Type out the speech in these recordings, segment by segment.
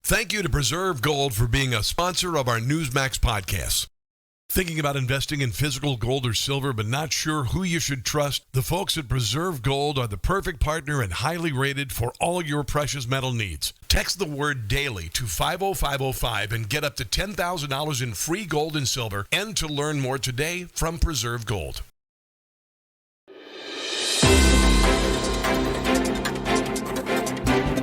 Thank you to Preserve Gold for being a sponsor of our Newsmax podcasts. Thinking about investing in physical gold or silver but not sure who you should trust? The folks at Preserve Gold are the perfect partner and highly rated for all your precious metal needs. Text the word DAILY to 50505 and get up to $10,000 in free gold and silver, and to learn more today from Preserve Gold.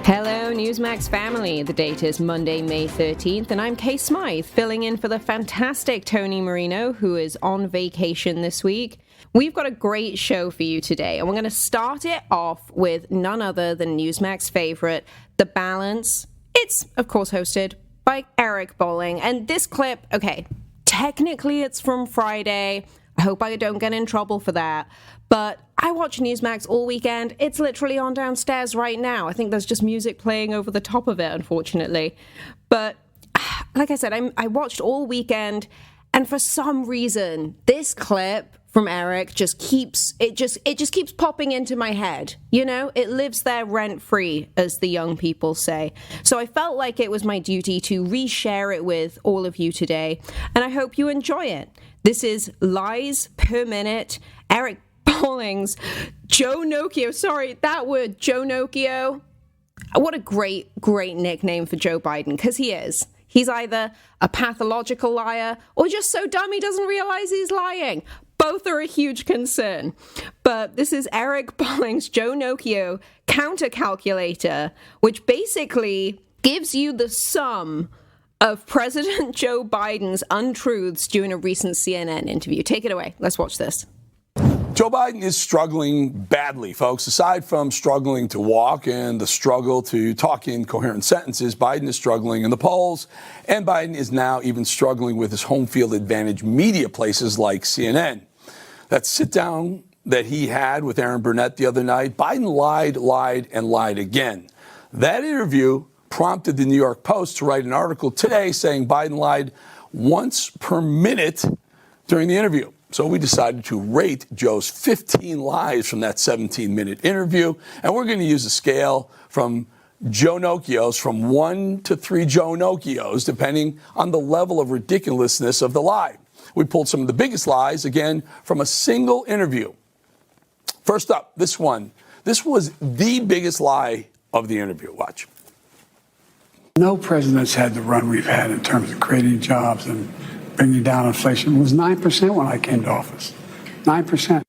Hello, Newsmax family. The date is Monday, May 13th, and I'm Kay Smythe, filling in for the fantastic Tony Marino, who is on vacation this week. We've got a great show for you today, and we're going to start it off with none other than Newsmax favorite, The Balance. It's, of course, hosted by Eric Bolling, and this clip, okay, technically it's from Friday. I hope I don't get in trouble for that. But I watch Newsmax all weekend. It's literally on downstairs right now. I think there's just music playing over the top of it, unfortunately. But like I said, I watched all weekend, and for some reason, this clip from Eric just keeps popping into my head. You know, it lives there rent free, as the young people say. So I felt like it was my duty to reshare it with all of you today, and I hope you enjoy it. This is Lies Per Minute. Eric Bolling's Joe-nocchio. Sorry, that word, Joe-nocchio. What a great nickname for Joe Biden, because he is. He's either a pathological liar or just so dumb he doesn't realize he's lying. Both are a huge concern. But this is Eric Bolling's Joe-nocchio counter calculator, which basically gives you the sum of President Joe Biden's untruths during a recent CNN interview. Take it away. Let's watch this. Joe Biden is struggling badly, folks. Aside from struggling to walk and the struggle to talk in coherent sentences, Biden is struggling in the polls, and Biden is now even struggling with his home field advantage media places like CNN. That sit-down that he had with Aaron Burnett the other night, Biden lied, and lied again. That interview prompted the New York Post to write an article today saying Biden lied once per minute during the interview. So we decided to rate Joe's 15 lies from that 17-minute interview, and we're going to use a scale from Joe-nocchios, from 1 to 3 Joe-nocchios, depending on the level of ridiculousness of the lie. We pulled some of the biggest lies, again, from a single interview. First up, this one. This was the biggest lie of the interview. Watch. No president's had the run we've had in terms of creating jobs and bringing down inflation. It was 9% when I came to office. 9%.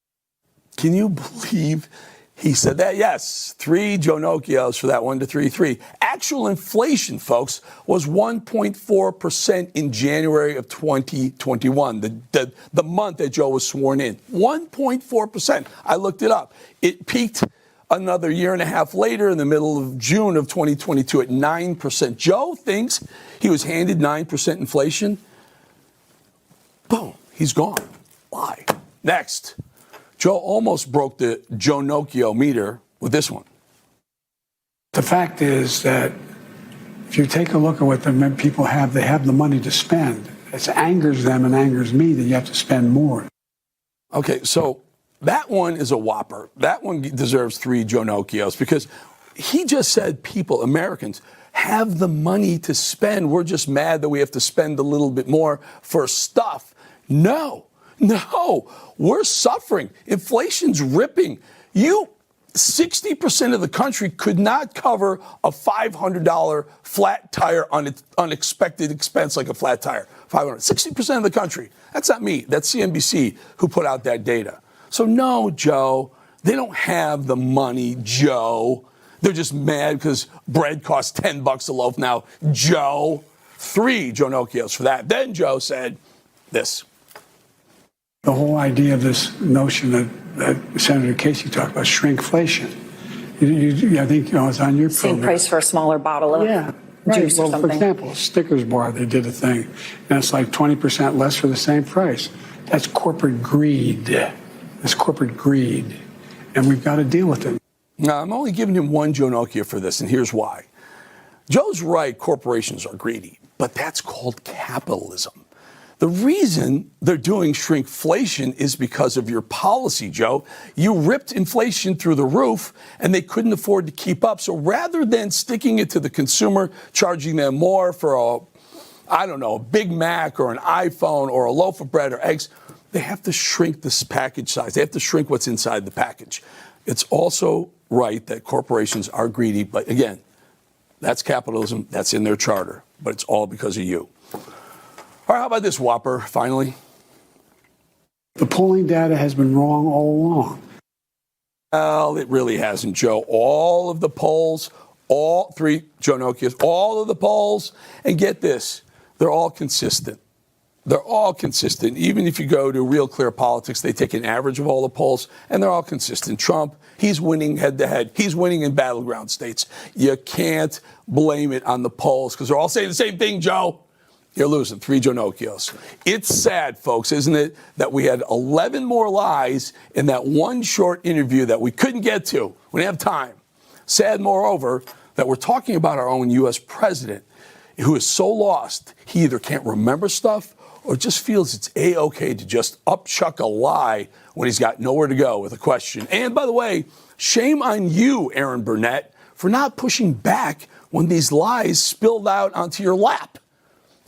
Can you believe he said that? Yes, 3 Joe-nocchios for that 1 to 3. Actual inflation, folks, was 1.4% in January of 2021, the month that Joe was sworn in. 1.4%. I looked it up. It peaked another year and a half later in the middle of June of 2022 at 9%. Joe thinks he was handed 9% inflation. Boom, he's gone. Lie. Next, Joe almost broke the Joe-nocchio meter with this one. The fact is that if you take a look at what the people have, they have the money to spend. It angers them and angers me that you have to spend more. Okay, so that one is a whopper. That one deserves 3 Joe-nocchios because he just said people, Americans, have the money to spend. We're just mad that we have to spend a little bit more for stuff. No, we're suffering. Inflation's ripping. 60% of the country could not cover a $500 flat tire on its unexpected expense like a flat tire. 60% of the country. That's not me. That's CNBC who put out that data. So no, Joe, they don't have the money, Joe. They're just mad because bread costs $10 a loaf now. Joe, 3 Joe-nocchios for that. Then Joe said this. The whole idea of this notion that Senator Casey talked about, shrinkflation. I think it's on your program. Same price for a smaller bottle of juice or something. For example, Snickers bar, they did a thing, and it's like 20% less for the same price. That's corporate greed. That's corporate greed, and we've got to deal with it. Now, I'm only giving him 1 Joe-nocchio for this, and here's why. Joe's right, corporations are greedy, but that's called capitalism. The reason they're doing shrinkflation is because of your policy, Joe. You ripped inflation through the roof, and they couldn't afford to keep up. So rather than sticking it to the consumer, charging them more for a Big Mac or an iPhone or a loaf of bread or eggs, they have to shrink this package size. They have to shrink what's inside the package. It's also right that corporations are greedy, but again, that's capitalism. That's in their charter, but it's all because of you. All right, how about this whopper, finally? The polling data has been wrong all along. Well, it really hasn't, Joe. All of the polls, all three Joe-nocchios, all of the polls, and get this, they're all consistent. They're all consistent. Even if you go to Real Clear Politics, they take an average of all the polls, and they're all consistent. Trump, he's winning head-to-head. He's winning in battleground states. You can't blame it on the polls because they're all saying the same thing, Joe. You're losing. 3 Joe-nocchios. It's sad, folks, isn't it, that we had 11 more lies in that one short interview that we couldn't get to. We didn't have time. Sad, moreover, that we're talking about our own U.S. president who is so lost, he either can't remember stuff or just feels it's A-OK to just upchuck a lie when he's got nowhere to go with a question. And by the way, shame on you, Aaron Burnett, for not pushing back when these lies spilled out onto your lap.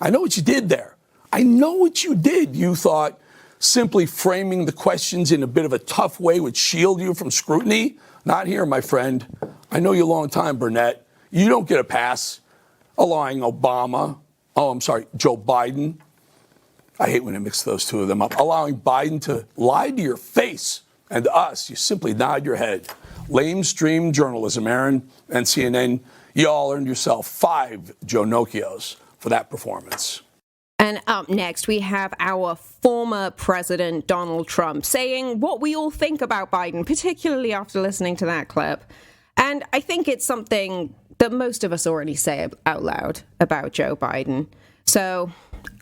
I know what you did there. I know what you did. You thought simply framing the questions in a bit of a tough way would shield you from scrutiny. Not here, my friend. I know you a long time, Burnett. You don't get a pass allowing Joe Biden. I hate when I mix those two of them up. Allowing Biden to lie to your face and to us. You simply nod your head. Lamestream journalism, Aaron, and CNN. You all earned yourself 5 Joe-nocchios for that performance. And up next, we have our former president, Donald Trump, saying what we all think about Biden, particularly after listening to that clip. And I think it's something that most of us already say out loud about Joe Biden. So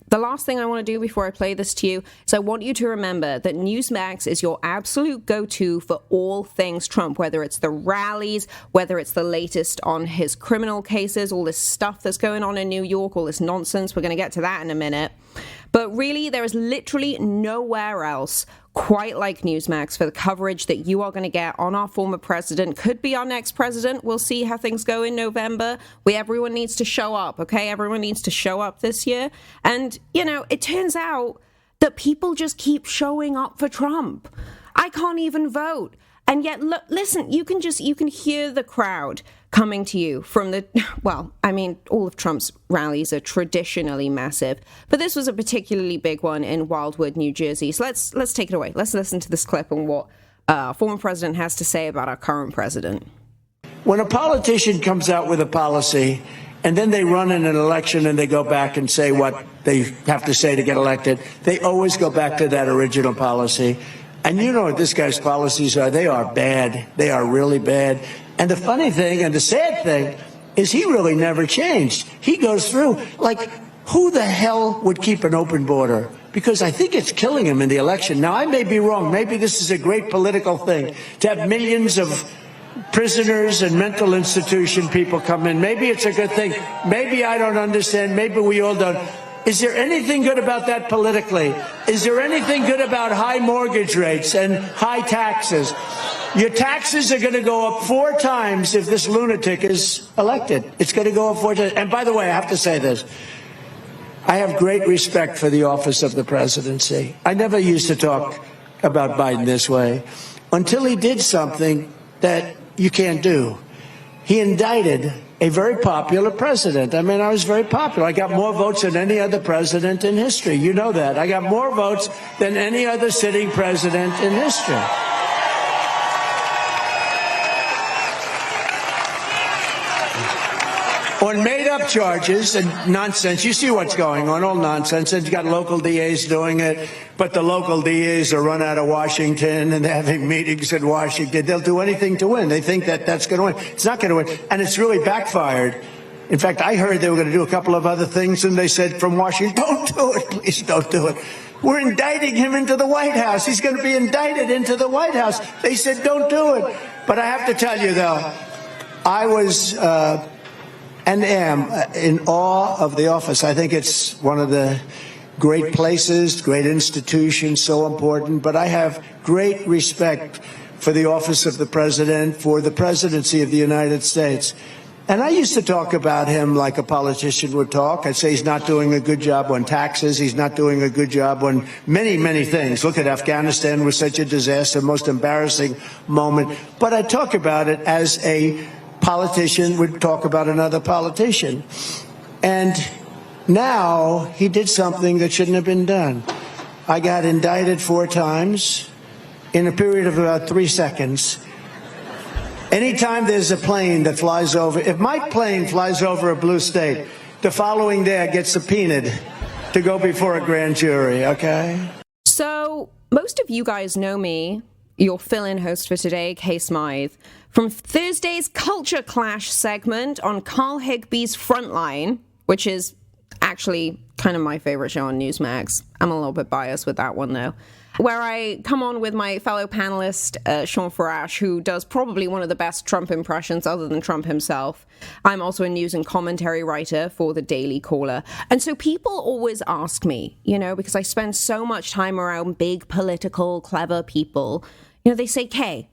the last thing I want to do before I play this to you is I want you to remember that Newsmax is your absolute go-to for all things Trump, whether it's the rallies, whether it's the latest on his criminal cases, all this stuff that's going on in New York, all this nonsense. We're going to get to that in a minute. But really, there is literally nowhere else quite like Newsmax for the coverage that you are going to get on our former president. Could be our next president. We'll see how things go in November. Everyone needs to show up, okay? Everyone needs to show up this year. And, it turns out that people just keep showing up for Trump. I can't even vote. And yet, listen, you can hear the crowd coming to you from all of Trump's rallies are traditionally massive, but this was a particularly big one in Wildwood, New Jersey. So let's take it away. Let's listen to this clip and what former president has to say about our current president. When a politician comes out with a policy and then they run in an election and they go back and say what they have to say to get elected, they always go back to that original policy. And you know what this guy's policies are. They are bad. They are really bad. And the funny thing and the sad thing is he really never changed. He goes through, like, who the hell would keep an open border? Because I think it's killing him in the election. Now, I may be wrong. Maybe this is a great political thing to have millions of prisoners and mental institution people come in. Maybe it's a good thing. Maybe I don't understand. Maybe we all don't. Is there anything good about that politically? Is there anything good about high mortgage rates and high taxes? Your taxes are going to go up 4 times if this lunatic is elected. It's going to go up 4 times. And by the way, I have to say this. I have great respect for the office of the presidency. I never used to talk about Biden this way until he did something that you can't do. He indicted a very popular president. I mean, I was very popular. I got more votes than any other president in history. You know that. I got more votes than any other sitting president in history. On made-up charges and nonsense. You see what's going on, all nonsense. And you got local DAs doing it, but the local DAs are run out of Washington and they're having meetings in Washington. They'll do anything to win. They think that that's going to win. It's not going to win, and it's really backfired. In fact, I heard they were going to do a couple of other things, and they said from Washington, don't do it, please don't do it. We're indicting him into the White House. He's going to be indicted into the White House. They said don't do it. But I have to tell you, though, I was and am in awe of the office. I think it's one of the great places, great institutions, so important. But I have great respect for the office of the president, for the presidency of the United States. And I used to talk about him like a politician would talk. I'd say he's not doing a good job on taxes. He's not doing a good job on many, many things. Look at Afghanistan, was such a disaster, most embarrassing moment. But I talk about it as a politician would talk about another politician. And now he did something that shouldn't have been done. I got indicted 4 times in a period of about 3 seconds. Anytime there's a plane that flies over, if my plane flies over a blue state, the following day I get subpoenaed to go before a grand jury, okay? So, most of you guys know me, your fill-in host for today, Kay Smythe, from Thursday's Culture Clash segment on Carl Higby's Frontline, which is actually kind of my favorite show on Newsmax. I'm a little bit biased with that one, though. Where I come on with my fellow panelist, Sean Farash, who does probably one of the best Trump impressions other than Trump himself. I'm also a news and commentary writer for the Daily Caller. And so people always ask me, because I spend so much time around big, political, clever people, they say, Kay,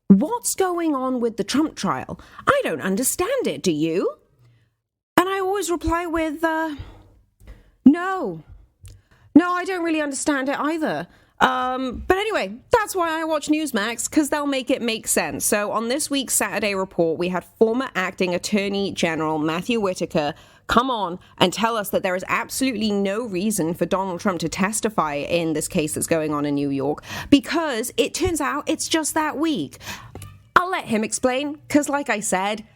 what's going on with the Trump trial? I don't understand it, do you? And I always reply with, no, I don't really understand it either. But anyway, that's why I watch Newsmax, because they'll make it make sense. So on this week's Saturday Report, we had former acting Attorney General Matthew Whitaker come on and tell us that there is absolutely no reason for Donald Trump to testify in this case that's going on in New York, because it turns out it's just that week. I'll let him explain, because like I said,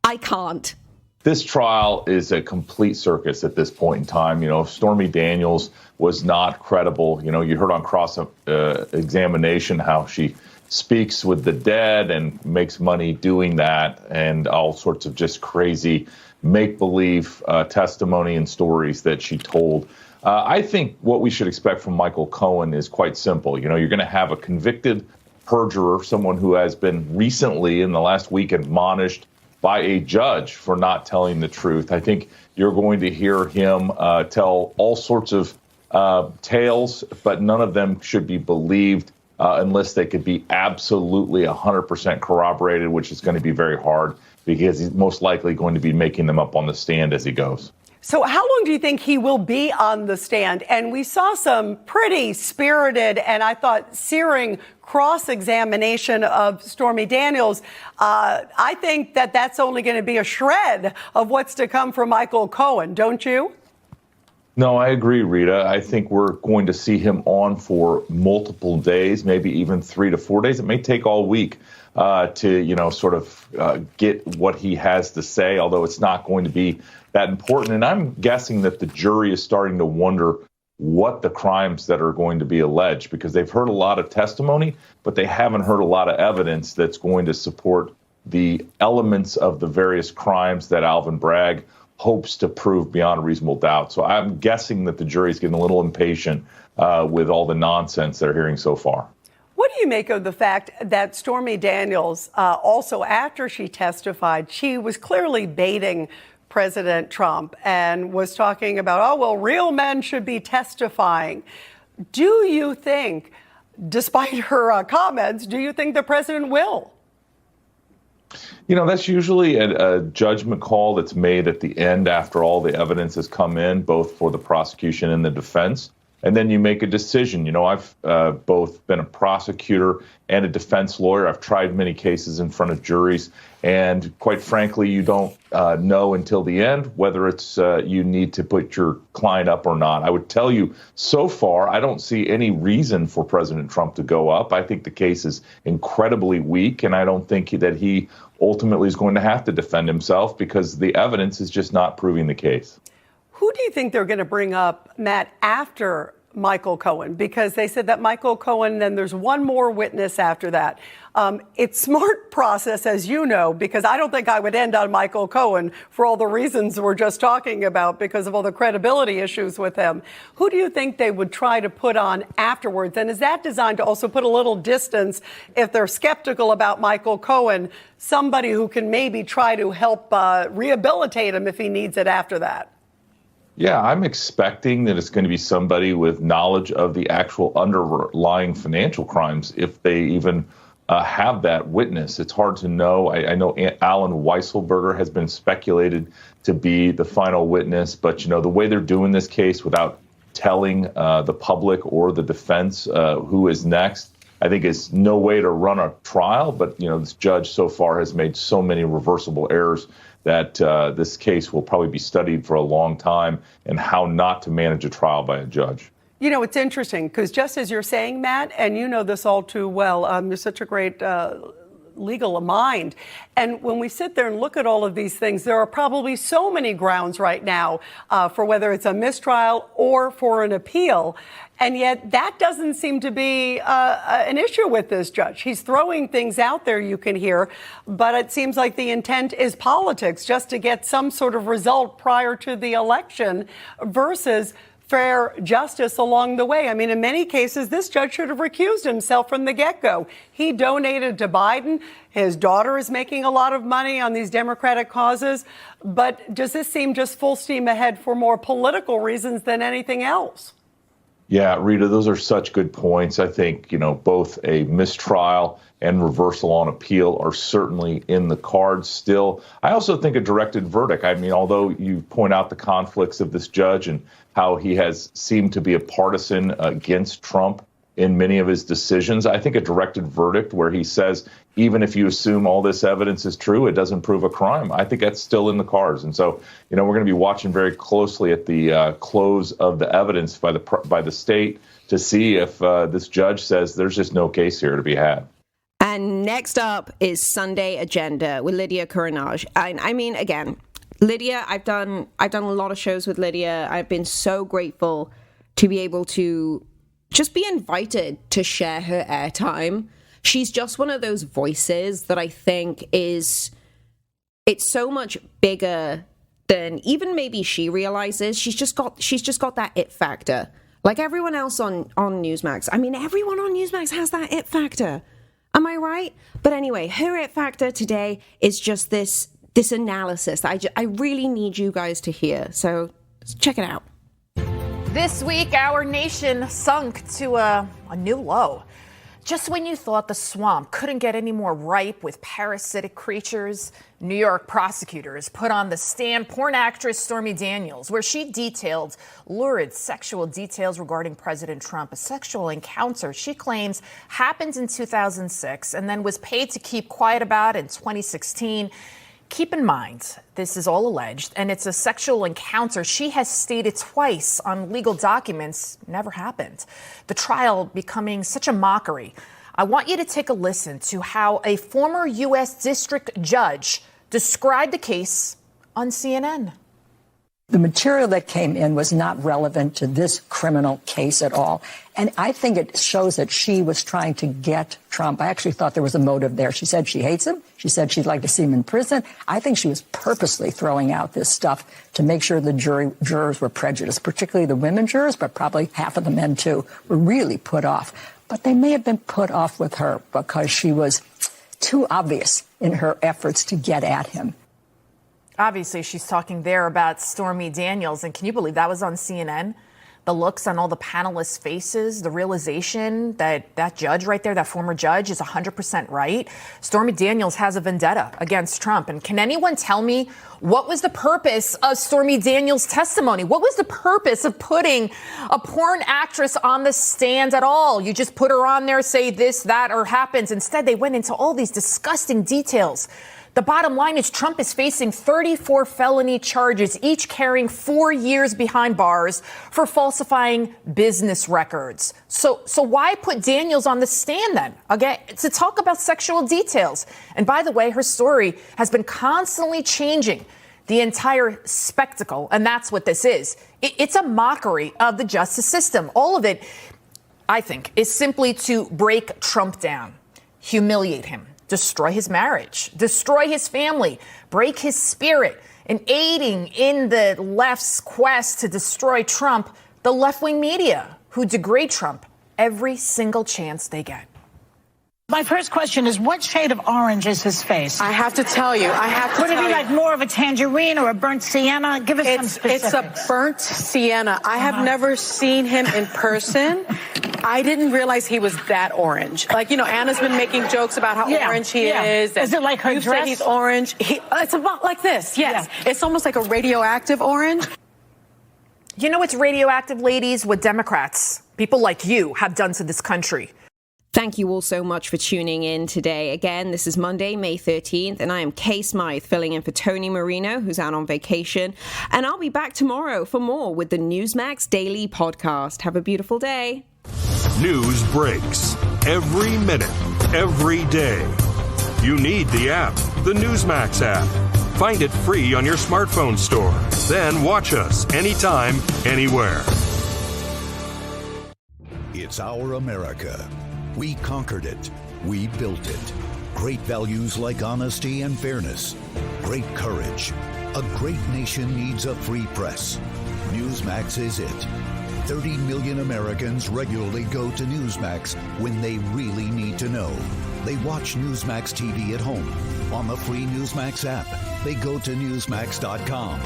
I can't. This trial is a complete circus at this point in time. Stormy Daniels was not credible. You heard on cross-examination how she speaks with the dead and makes money doing that, and all sorts of just crazy make-believe testimony and stories that she told. I think what we should expect from Michael Cohen is quite simple. You're going to have a convicted perjurer, someone who has been recently in the last week admonished by a judge for not telling the truth. I think you're going to hear him tell all sorts of tales, but none of them should be believed unless they could be absolutely 100% corroborated, which is going to be very hard because he's most likely going to be making them up on the stand as he goes. So how long do you think he will be on the stand? And we saw some pretty spirited and I thought searing cross-examination of Stormy Daniels. I think that that's only going to be a shred of what's to come from Michael Cohen, don't you? No, I agree, Rita. I think we're going to see him on for multiple days, maybe even 3 to 4 days. It may take all week to, get what he has to say, although it's not going to be that important. And I'm guessing that the jury is starting to wonder what the crimes that are going to be alleged, because they've heard a lot of testimony, but they haven't heard a lot of evidence that's going to support the elements of the various crimes that Alvin Bragg hopes to prove beyond a reasonable doubt. So I'm guessing that the jury's getting a little impatient with all the nonsense they're hearing so far. What do you make of the fact that Stormy Daniels, also after she testified, she was clearly baiting President Trump and was talking about, real men should be testifying. Do you think, despite her comments, do you think the president will? That's usually a judgment call that's made at the end after all the evidence has come in, both for the prosecution and the defense. And then you make a decision. I've both been a prosecutor and a defense lawyer. I've tried many cases in front of juries. And quite frankly, you don't know until the end whether it's you need to put your client up or not. I would tell you, so far, I don't see any reason for President Trump to go up. I think the case is incredibly weak, and I don't think that he ultimately is going to have to defend himself because the evidence is just not proving the case. Who do you think they're going to bring up, Matt, after Michael Cohen? Because they said that Michael Cohen, then there's one more witness after that. It's smart process, as you know, because I don't think I would end on Michael Cohen for all the reasons we're just talking about because of all the credibility issues with him. Who do you think they would try to put on afterwards? And is that designed to also put a little distance, if they're skeptical about Michael Cohen, somebody who can maybe try to help rehabilitate him if he needs it after that? Yeah, I'm expecting that it's going to be somebody with knowledge of the actual underlying financial crimes, if they even have that witness. It's hard to know. I know Alan Weisselberger has been speculated to be the final witness, but, the way they're doing this case without telling the public or the defense who is next, I think is no way to run a trial. But, this judge so far has made so many reversible errors that this case will probably be studied for a long time, and how not to manage a trial by a judge. It's interesting because just as you're saying, Matt, and you know this all too well, you're such a great legal mind. And when we sit there and look at all of these things, there are probably so many grounds right now for whether it's a mistrial or for an appeal. And yet that doesn't seem to be an issue with this judge. He's throwing things out there you can hear, but it seems like the intent is politics, just to get some sort of result prior to the election versus fair justice along the way. I mean, in many cases, this judge should have recused himself from the get-go. He donated to Biden. His daughter is making a lot of money on these Democratic causes. But does this seem just full steam ahead for more political reasons than anything else? Yeah, Rita, those are such good points. I think, both a mistrial and reversal on appeal are certainly in the cards still. I also think a directed verdict. I mean, although you point out the conflicts of this judge and how he has seemed to be a partisan against Trump in many of his decisions, I think a directed verdict where he says, even if you assume all this evidence is true, it doesn't prove a crime. I think that's still in the cards. And so, we're going to be watching very closely at the close of the evidence by the state to see if this judge says there's just no case here to be had. And next up is Sunday Agenda with Lidia Curanaj. I mean, again, Lidia, I've done a lot of shows with Lidia. I've been so grateful to be able to just be invited to share her airtime. She's just one of those voices that I think it's so much bigger than even maybe she realizes. She's just got that it factor. Like everyone else on Newsmax. I mean, everyone on Newsmax has that it factor. Am I right? But anyway, her it factor today is just this analysis that I really need you guys to hear. So check it out. This week, our nation sunk to a new low. Just when you thought the swamp couldn't get any more ripe with parasitic creatures, New York prosecutors put on the stand porn actress Stormy Daniels, where she detailed lurid sexual details regarding President Trump, a sexual encounter she claims happened in 2006 and then was paid to keep quiet about in 2016. Keep in mind, this is all alleged, and it's a sexual encounter she has stated twice on legal documents never happened. The trial becoming such a mockery. I want you to take a listen to how a former U.S. district judge described the case on CNN. The material that came in was not relevant to this criminal case at all. And I think it shows that she was trying to get Trump. I actually thought there was a motive there. She said she hates him. She said she'd like to see him in prison. I think she was purposely throwing out this stuff to make sure the jurors were prejudiced, particularly the women jurors, but probably half of the men, too, were really put off. But they may have been put off with her because she was too obvious in her efforts to get at him. Obviously, she's talking there about Stormy Daniels. And can you believe that was on CNN? The looks on all the panelists' faces, the realization that that judge right there, that former judge, is 100% right. Stormy Daniels has a vendetta against Trump. And can anyone tell me what was the purpose of Stormy Daniels' testimony? What was the purpose of putting a porn actress on the stand at all? You just put her on there, say this, that, or happens. Instead, they went into all these disgusting details. The bottom line is Trump is facing 34 felony charges, each carrying 4 years behind bars for falsifying business records. So why put Daniels on the stand then? Again, to talk about sexual details. And by the way, her story has been constantly changing the entire spectacle. And that's what this is. It's a mockery of the justice system. All of it, I think, is simply to break Trump down, humiliate him, destroy his marriage, destroy his family, break his spirit, and aiding in the left's quest to destroy Trump, the left-wing media, who degrade Trump every single chance they get. My first question is, what shade of orange is his face? I have to tell you. Would it be like more of a tangerine or a burnt sienna? Give us some specifics. It's a burnt sienna. I have never seen him in person. I didn't realize he was that orange. Like, you know, Anna's been making jokes about how orange he is. Is it like her you dress? Said he's orange. It's about like this, yes. Yeah. It's almost like a radioactive orange. You know, it's radioactive, ladies, what Democrats, people like you, have done to this country. Thank you all so much for tuning in today. Again, this is Monday, May 13th, and I am Kay Smythe, filling in for Tony Marino, who's out on vacation. And I'll be back tomorrow for more with the Newsmax Daily Podcast. Have a beautiful day. News breaks every minute, every day. You need the app, the Newsmax app. Find it free on your smartphone store. Then watch us anytime, anywhere. It's our America. We conquered it. We built it. Great values like honesty and fairness. Great courage. A great nation needs a free press. Newsmax is it. 30 million Americans regularly go to Newsmax when they really need to know. They watch Newsmax TV at home. On the free Newsmax app, they go to Newsmax.com.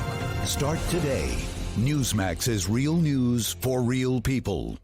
Start today. Newsmax is real news for real people.